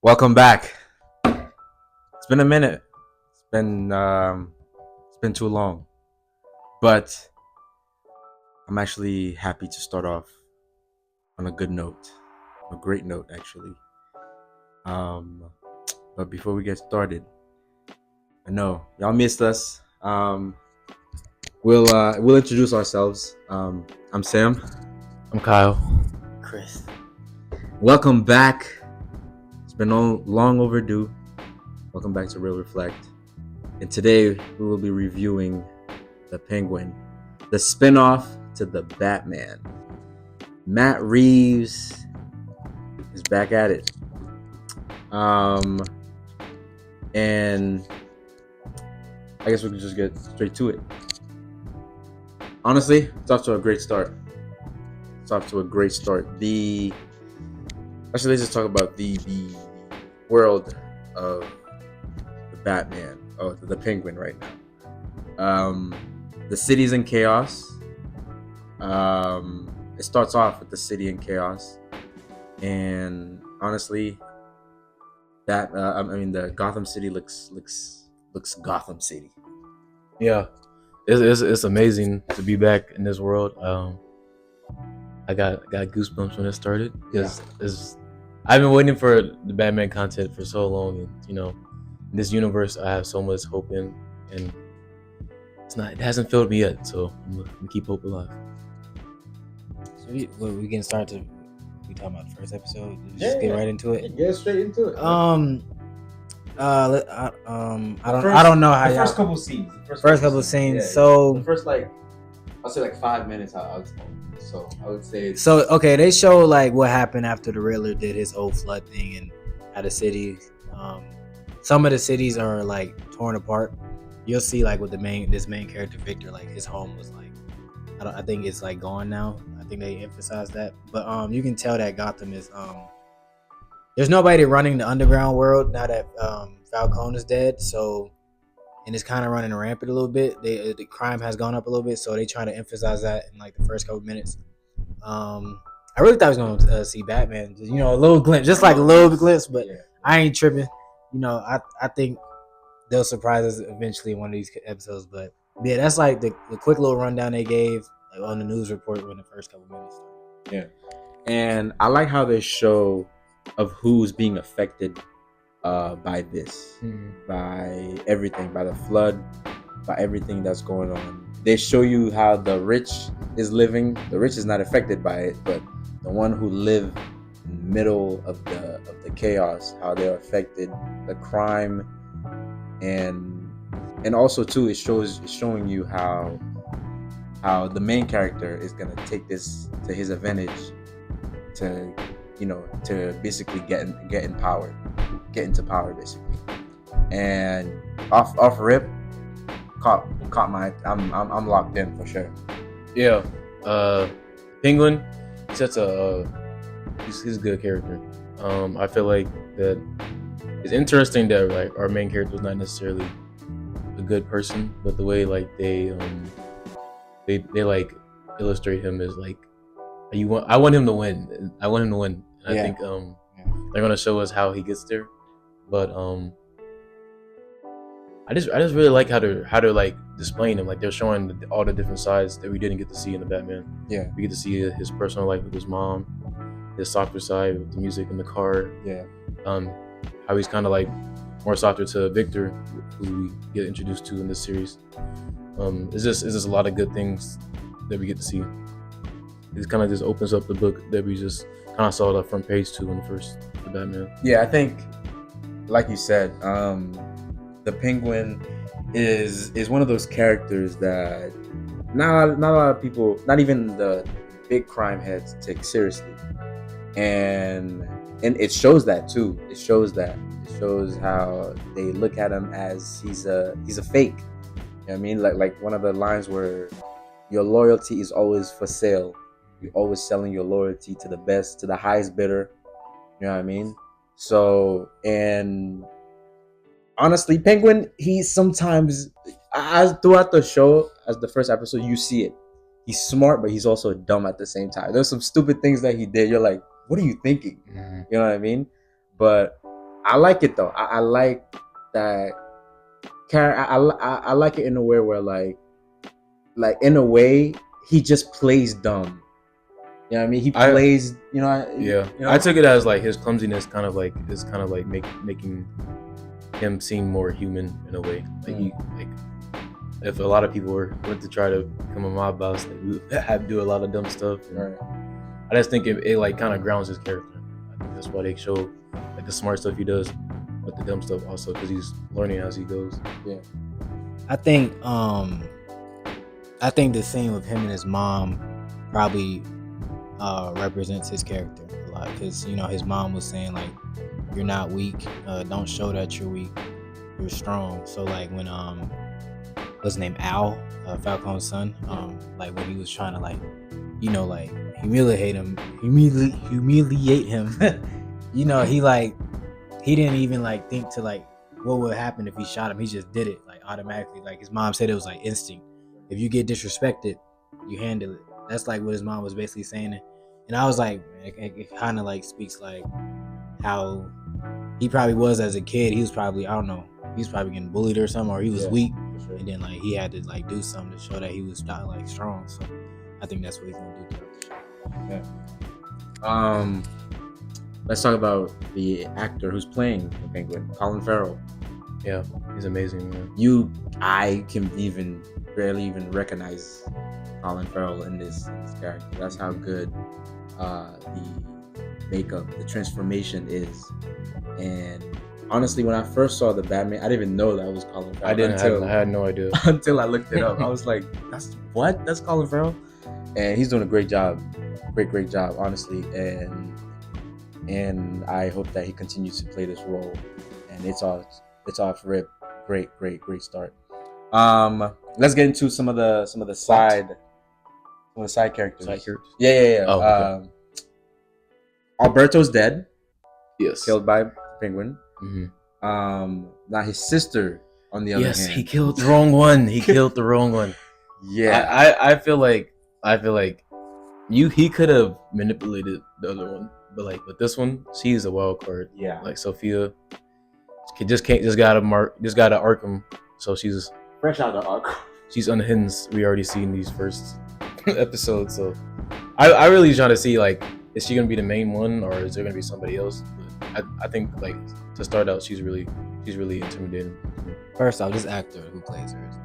Welcome back. It's been a minute. It's been too long, but I'm actually happy to start off on a good note, a great note actually. Um, but before we get started, I know y'all missed us. We'll introduce ourselves. I'm Sam. I'm Kyle. Chris. Welcome back. It's been long overdue. Welcome back to Real Reflect. And today we will be reviewing The Penguin, the spinoff to the Batman. Matt Reeves is back at it. And I guess we can just get straight to it. Honestly, it's off to a great start. Actually, let's just talk about the world of the Batman, the Penguin right now. The city's in chaos. It starts off with the city in chaos, and honestly, the Gotham City looks Gotham City. Yeah, it's amazing to be back in this world. I got goosebumps when it started because I've been waiting for the Batman content for so long, and in this universe I have so much hope in, and it hasn't filled me yet. So I'm gonna keep hope alive. So we can start to talking about the first episode. Just get right into it. Get straight into it. I don't know how the y'all. first couple scenes. First couple scenes. Yeah, so the first I'll say 5 minutes. So I would say. Okay, they show like what happened after the Riddler did his whole flood thing and how the city. Some of the cities are like torn apart. You'll see like with this main character Victor, like his home was like, I think it's like gone now. I think they emphasize that, but you can tell that Gotham is there's nobody running the underground world now that Falcone is dead. So, and it's kind of running rampant a little bit. The crime has gone up a little bit, so they try to emphasize that in like the first couple minutes. I really thought I was gonna see Batman, a little glimpse, just like a little glimpse, but I ain't tripping. I think they'll surprise us eventually in one of these episodes. But yeah, that's like the quick little rundown they gave like on the news report when the first couple minutes started. Yeah, and I like how they show of who's being affected by this, by everything, by the flood, by everything that's going on. They show you how the rich is living. The rich is not affected by it, but the one who live in the middle of the chaos, how they're affected, the crime, and also too, it's showing you how the main character is gonna take this to his advantage to basically get into power basically. And off rip caught my I'm locked in for sure. Yeah, Penguin, he's a good character. I feel like that it's interesting that like our main character is not necessarily a good person, but the way like they like illustrate him is like I want him to win. And I think they're gonna show us how he gets there. But I just really like how they're like displaying him. Like they're showing all the different sides that we didn't get to see in the Batman. Yeah, we get to see his personal life with his mom, his softer side with the music in the car. Yeah. How he's kind of like more softer to Victor, who we get introduced to in this series. It's just a lot of good things that we get to see. It kind of just opens up the book that we just kind of saw the front page to in the Batman. Yeah, I think, like you said, the Penguin is one of those characters that not a lot of people, not even the big crime heads, take seriously, and it shows that too. It shows how they look at him as he's a fake. You know what I mean? Like one of the lines where your loyalty is always for sale. You're always selling your loyalty to the best, to the highest bidder. You know what I mean? So, and honestly, Penguin, he sometimes, as throughout the show, as the first episode, you see it. He's smart, but he's also dumb at the same time. There's some stupid things that he did. You're like, what are you thinking? Mm-hmm. You know what I mean? But I like it though. I like that. I like it in a way where like in a way he just plays dumb. You know what I mean? He plays. I took it as like his clumsiness kind of like making him seem more human in a way. Like he like if a lot of people were to try to become a mob boss, like we would have to do a lot of dumb stuff. Right. I just think it like kind of grounds his character. I think that's why they show like the smart stuff he does, but the dumb stuff also because he's learning as he goes. Yeah. I think the scene with him and his mom probably represents his character a lot, because his mom was saying like, you're not weak, don't show that you're weak, you're strong. So like when what's his name, Al, Falcone's son, like when he was trying to like humiliate him he didn't even like think to like what would happen if he shot him. He just did it like automatically. Like his mom said, it was like instinct. If you get disrespected, you handle it. That's like what his mom was basically saying. And I was like, it kind of like speaks like how he probably was as a kid. He was probably, I don't know, he was probably getting bullied or something, or he was weak, sure. And then like he had to like do something to show that he was not like strong. So I think that's what he's gonna do throughout the show. Let's talk about the actor who's playing the Penguin, Colin Farrell. Yeah, he's amazing, man. I can barely even recognize Colin Farrell in this character. That's how good the makeup, the transformation is. And honestly, when I first saw the Batman, I didn't even know that was Colin Farrell. I had no idea until I looked it up. I was like, that's Colin Farrell, and he's doing a great job, great job, honestly. And I hope that he continues to play this role. And it's off rip. Great start. Let's get into some of the side characters. Side characters? Yeah. Oh, okay. Alberto's dead. Yes. Killed by Penguin. Mm-hmm. Now his sister, on the other hand. Yes, he killed the wrong one. Yeah. I feel like he could have manipulated the other one, but like with this one, she's a wild card. Yeah. Like Sophia, just got to Arkham, so she's fresh out of Arkham. She's unhinged. We already seen these first episodes, so I really trying to see like, is she gonna be the main one or is there gonna be somebody else? But I think like to start out, she's really intimidating. First off, this actor who plays her is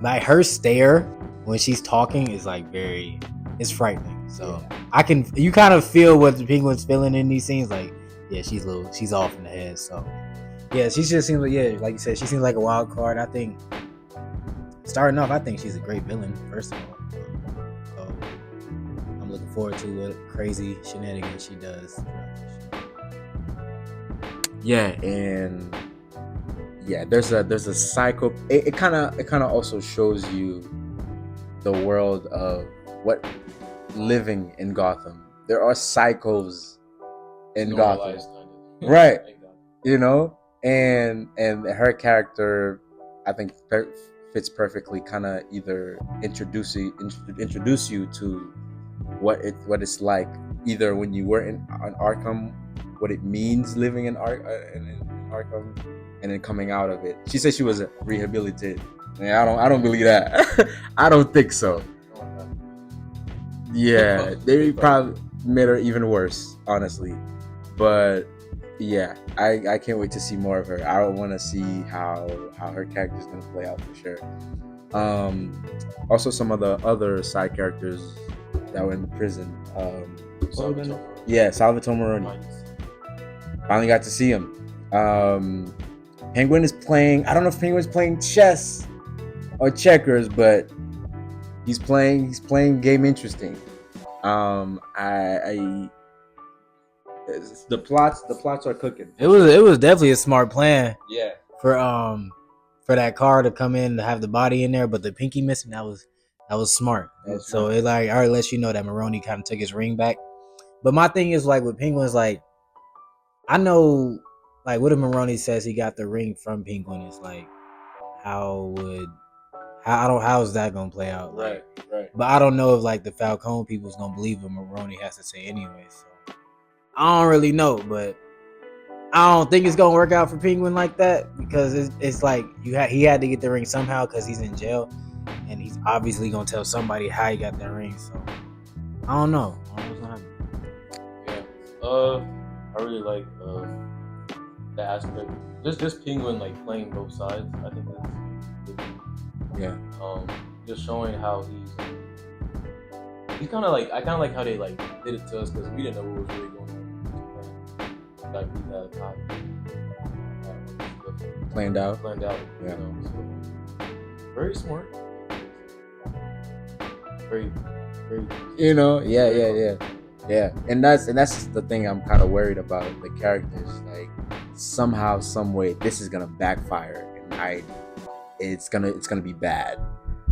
like, her stare when she's talking is like it's frightening. So yeah. You kind of feel what the Penguin's feeling in these scenes. Like, yeah, she's off in the head. So yeah, she just seems like, like you said, she seems like a wild card. I think starting off, I think she's a great villain, first of all. So I'm looking forward to what crazy shenanigans she does throughout the show. Yeah, and yeah, there's a psycho. It kind of also shows you the world of what living in Gotham. There are psychos in Gotham, right? And her character, I think, fits perfectly. Kind of either introduce you to what it's like, either when you were in Arkham, what it means living in Arkham, and then coming out of it. She said she was rehabilitated. Man, I don't believe that. I don't think so. Yeah, they probably made her even worse, honestly. But yeah, I can't wait to see more of her. I want to see how her character is going to play out for sure. Also, some of the other side characters that were in prison. Salvatore Maroni. Finally got to see him. Penguin is playing. I don't know if Penguin's playing chess or checkers, but he's playing game interesting. The plots are cooking. It was definitely a smart plan. Yeah. For that car to come in to have the body in there, but the pinky missing, that was smart. So it like already lets you know that Maroni kind of took his ring back. But my thing is like with Penguin's, like I know like what if Maroni says he got the ring from Penguin, is like how is that gonna play out? Like, right. But I don't know if like the Falcone people's gonna believe what Maroni has to say anyway. So I don't really know, but I don't think it's gonna work out for Penguin like that because it's like he had to get the ring somehow because he's in jail, and he's obviously gonna tell somebody how he got that ring. So I don't know. I don't know what's gonna happen. Yeah. I really like the aspect. Just Penguin like playing both sides. I think that's good. Yeah. Just showing how he's kind of like I kind of like how they like did it to us because we didn't know what was really going on. Like we had cop Planned out. Yeah. You know, so very smart. Very. You know, yeah. And that's the thing I'm kind of worried about the characters. Like somehow, some way, this is gonna backfire, and it's gonna be bad.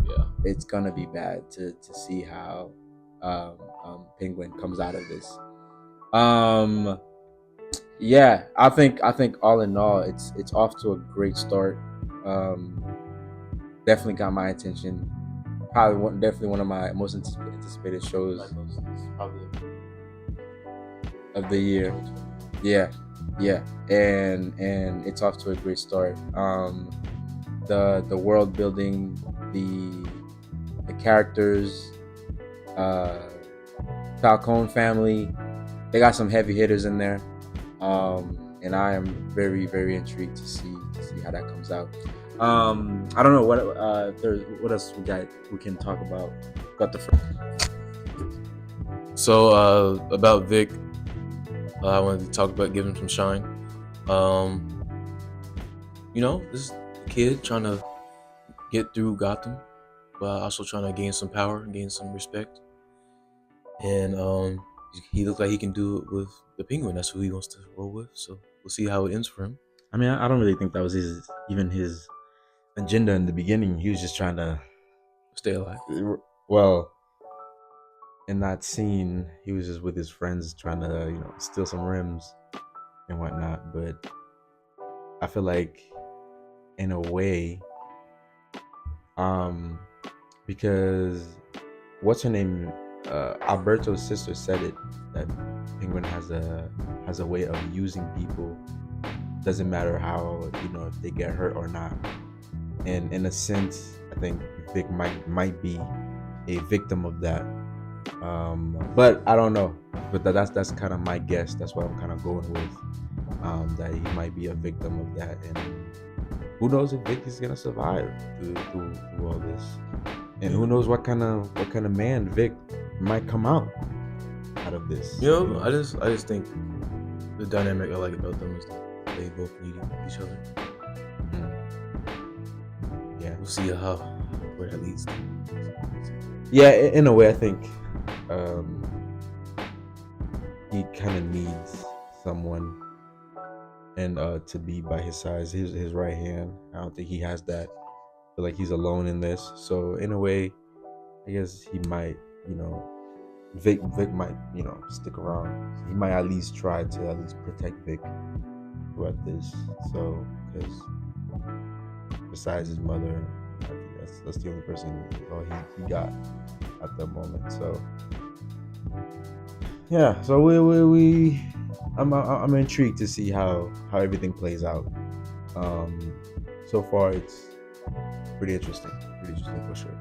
Yeah, it's gonna be bad to see how Penguin comes out of this. Yeah, I think all in all, it's off to a great start. Definitely got my attention. Definitely one of my most anticipated shows probably of the year. Yeah, and it's off to a great start. The world building, the characters, Falcone family, they got some heavy hitters in there. And I am very, very intrigued to see how that comes out. I don't know what else we can talk about. Got the so about Vic. I wanted to talk about give him some shine. You know, this is a kid trying to get through Gotham, but also trying to gain some power and gain some respect. And he looks like he can do it with the Penguin. That's who he wants to roll with. So we'll see how it ends for him. I mean, I don't really think that was even his agenda in the beginning. He was just trying to stay alive. Well, in that scene, he was just with his friends trying to, steal some rims and whatnot. But I feel like, in a way, because what's her name? Alberto's sister said it, that Penguin has a way of using people. Doesn't matter how, if they get hurt or not. And in a sense, I think Vic might be a victim of that. But I don't know. But that's kind of my guess. That's what I'm kind of going with. That he might be a victim of that, and who knows if Vic is gonna survive through all this, and who knows what kind of man Vic might come out of this. I just think the dynamic I like about them is that they both need each other. Yeah, we'll see where that leads to. Yeah, in a way, I think he kind of needs someone and to be by his side, his right hand. I don't think he has that. I feel like he's alone in this. So in a way, I guess he might, Vic might, stick around. He might at least try to at least protect Vic throughout this. So, because besides his mother, I think that's the only person he got at the moment. So yeah, so I'm intrigued to see how everything plays out. So far it's pretty interesting for sure.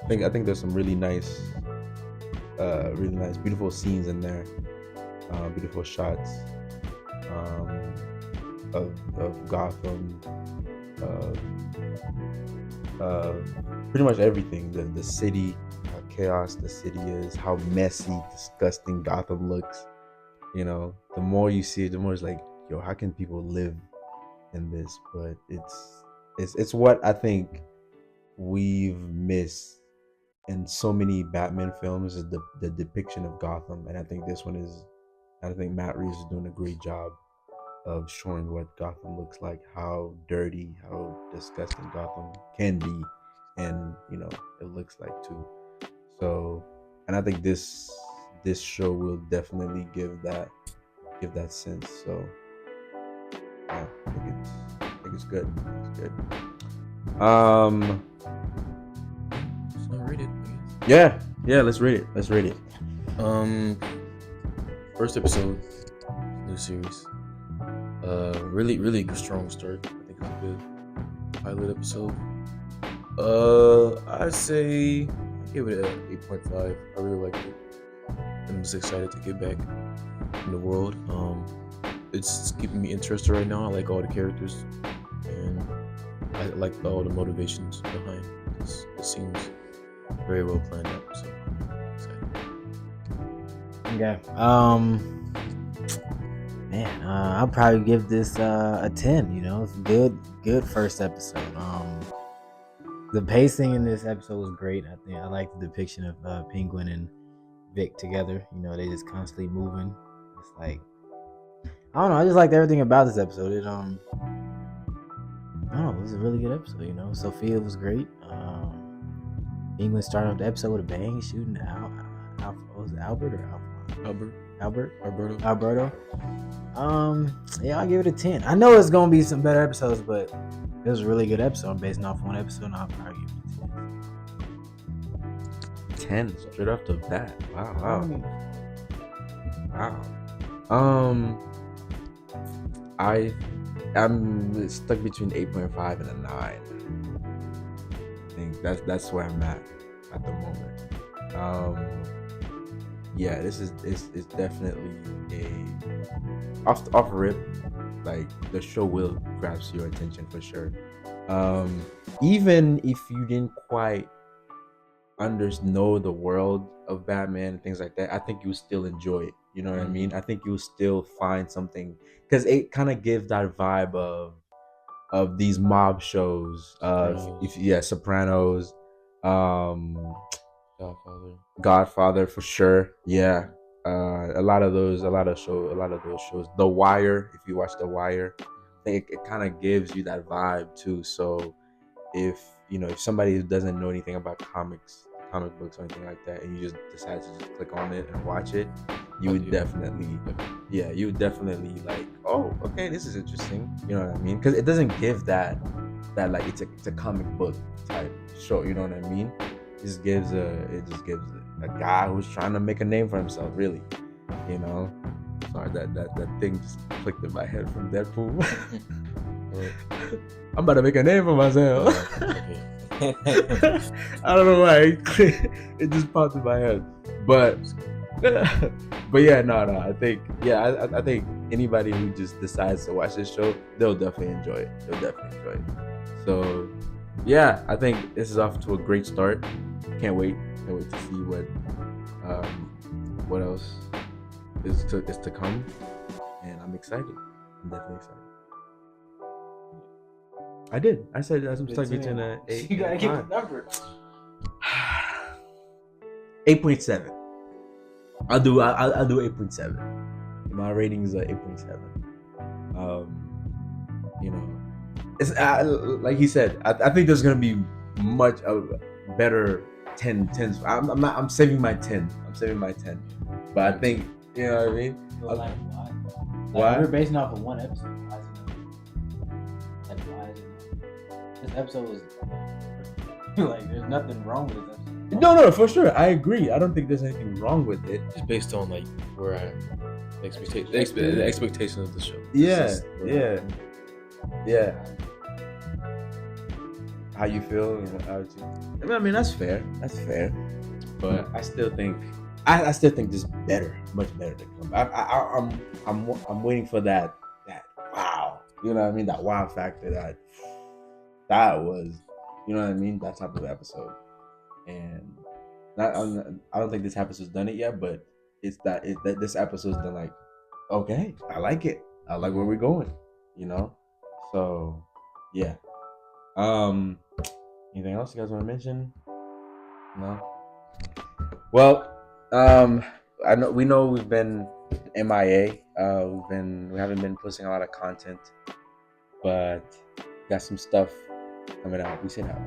I think there's some really nice, beautiful scenes in there, beautiful shots of Gotham, pretty much everything. The city, how chaos the city is, how messy, disgusting Gotham looks. The more you see it, the more it's like, yo, how can people live in this? But it's what I think we've missed in so many Batman films, is the depiction of Gotham. And I think I think Matt Reeves is doing a great job of showing what Gotham looks like, how dirty, how disgusting Gotham can be, and it looks like too. So, and I think this show will definitely give that sense. So yeah, I think it's good. It's good. So rate it, I guess. Yeah, let's rate it. First episode, new series. Really good, strong start. I think it's a good pilot episode. I'd say I give it an 8.5. I really liked it. I'm just excited to get back in the world. It's keeping me interested right now. I like all the characters, and I like all the motivations behind this. It seems very well planned out. So I'm excited. Okay. Man, I'll probably give this a 10. You know, it's good first episode. The pacing in this episode was great. I like the depiction of Penguin and Vic together. You know, they just constantly moving. It's like, I don't know. I just liked everything about this episode. I don't know. It was a really good episode. You know, Sophia was great. Penguin started off the episode with a bang, shooting was it Albert or Alberto. Yeah, I'll give it a 10. I know it's gonna be some better episodes, but it was a really good episode. Based off one episode, and I'll probably give it a 10. 10 straight off the bat. Wow. I'm stuck between 8.5 and a 9. I think that's where I'm at the moment. Yeah, this is definitely a off rip. Like, the show will grasp your attention for sure. Even if you didn't quite know the world of Batman and things like that, I think you still enjoy it. You know what I mean? I think you'll still find something, because it kind of gives that vibe of these mob shows. Sopranos, Godfather for sure. Yeah. A lot of those shows. The Wire, if you watch The Wire, I think it kind of gives you that vibe too. So if somebody who doesn't know anything about comic books or anything like that, and you just decide to just click on it and watch it, you would definitely like, oh, okay, this is interesting. You know what I mean? Because it doesn't give that like it's a comic book type show. You know what I mean? It just gives a guy who's trying to make a name for himself, really. You know? Sorry, that thing just clicked in my head from Deadpool. I'm about to make a name for myself. I don't know why it just popped in my head, but yeah, no. I think anybody who just decides to watch this show, they'll definitely enjoy it. So yeah, I think this is off to a great start. Can't wait to see what else is to come, and I'm excited. I'm definitely excited. I did. I said I'm stuck between a 8. You gotta get the number. 8.7. I'll do 8.7. My rating is 8.7. It's like he said. I think there's gonna be much of better 10s. I'm saving my 10. But I think, you know what I mean. Why? We're basing off of one episode. Why is it why is it this episode was like, there's nothing wrong with this episode. No, for sure. I agree. I don't think there's anything wrong with it. Just based on like where I am, the expectations of the show. Yeah. How you feel? I mean, that's fair. But I still think there's much better to come. I'm waiting for that wow. You know what I mean? That wow factor. That was, you know what I mean? That type of episode. And I don't think this episode's done it yet, but it's that this episode's done. Like, okay, I like it. I like where we're going. You know. So yeah. Anything else you guys want to mention? No. Well, we know we've been MIA. We haven't been posting a lot of content, but got some stuff coming out. We said that all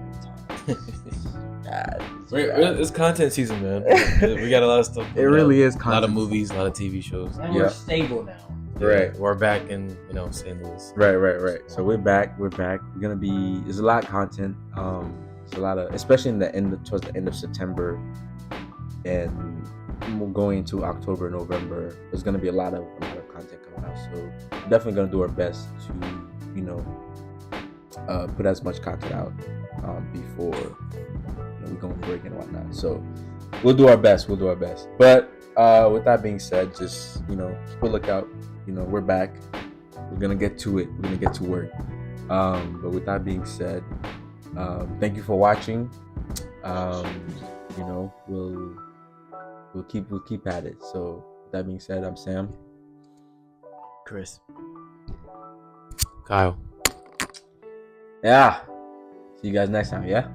the time. It's content season, man. We got a lot of stuff. It really is content. A lot of movies, a lot of TV shows. And we're stable now. Right. We're back in, St. Louis. Right. So we're back. There's a lot of content. There's a lot of, especially towards the end of September and going into October, November, there's gonna be a lot of content coming out. So we're definitely gonna do our best to, you know, put as much content out before, you know, we go on break and whatnot. So we'll do our best. We'll do our best. But with that being said, just, you know, keep a lookout. You know, we're back. We're gonna get to it. We're gonna get to work. But with that being said, thank you for watching. You know, we'll keep at it. So with that being said, I'm Sam. Chris. Kyle. Yeah. See you guys next time. Yeah.